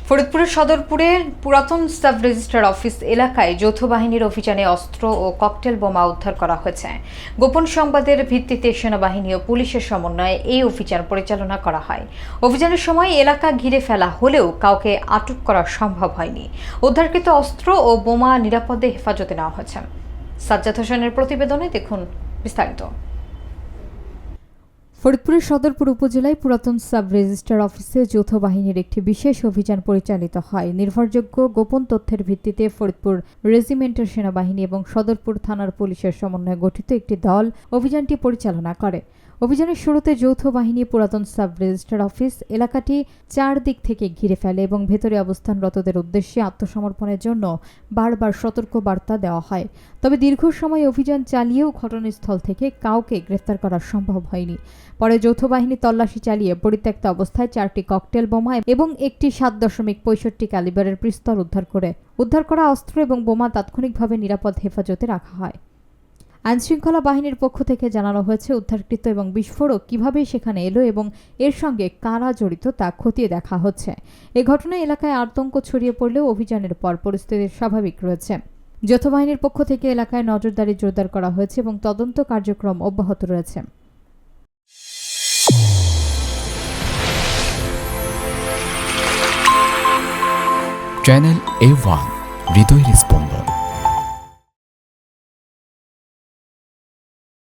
ফরিদপুরের সদরপুরের পুরাতন sub registrar office এলাকায় যৌথ বাহিনীর অভিযানে অস্ত্র ও ককটেল বোমা উদ্ধার করা হয়েছে। গোপন সংবাদের ভিত্তিতে সেনাবাহিনী ও পুলিশের সমন্বয়ে এই অভিযান পরিচালনা করা হয়। অভিযানের সময় এলাকা ঘিরে ফেলা হলেও কাউকে আটক করা সম্ভব হয়নি। উদ্ধারকৃত অস্ত্র ও বোমা নিরাপদে হেফাজতে নেওয়া হয়েছে। সাজ্জাদ হোসেনের প্রতিবেদনে দেখুন বিস্তারিত। ফরিদপুরের সদরপুর উপজেলায় পুরাতন সাব রেজিস্ট্রার অফিসে যৌথ বাহিনীর একটি বিশেষ অভিযান পরিচালিত হয়। নির্ভরযোগ্য গোপন তথ্যের ভিত্তিতে ফরিদপুর রেজিমেন্টের সেনাবাহিনী এবং সদরপুর থানার পুলিশের সমন্বয়ে গঠিত একটি দল অভিযানটি পরিচালনা করে। অভিযানের শুরুতে যৌথ বাহিনী পুরাতন সাব রেজিস্ট্রার অফিস এলাকাটি চারদিক থেকে ঘিরে ফেলে এবং ভেতরে অবস্থানরতদের উদ্দেশ্যে আত্মসমর্পণের জন্য বারবার সতর্ক বার্তা দেওয়া হয়। তবে দীর্ঘ সময় অভিযান চালিয়েও ঘটনাস্থল থেকে কাউকে গ্রেফতার করা সম্ভব হয়নি। পরে যৌথ বাহিনী তল্লাশি চালিয়ে পরিত্যক্ত অবস্থায় 4টি ককটেল বোমা এবং একটি 7.65 ক্যালিবারের পিস্তল উদ্ধার করা অস্ত্র এবং বোমা তাৎক্ষণিকভাবে নিরাপদ হেফাজতে রাখা হয়। আইনশৃঙ্খলা বাহিনীর পক্ষ থেকে জানানো হয়েছে, উদ্ধারকৃত এবং বিস্ফোরক কিভাবে সেখানে এলো এবং এর সঙ্গে কারা জড়িত তা খতিয়ে দেখা হচ্ছে। এ ঘটনায় এলাকায় আতঙ্ক ছড়িয়ে পড়লেও অভিযানের পর পরিস্থিতি স্বাভাবিক রয়েছে। যৌথ বাহিনীর পক্ষ থেকে এলাকায় নজরদারি জোরদার করা হয়েছে এবং তদন্ত কার্যক্রম অব্যাহত রয়েছে। চ্যানেল A1 হৃদয়ের স্পন্দন।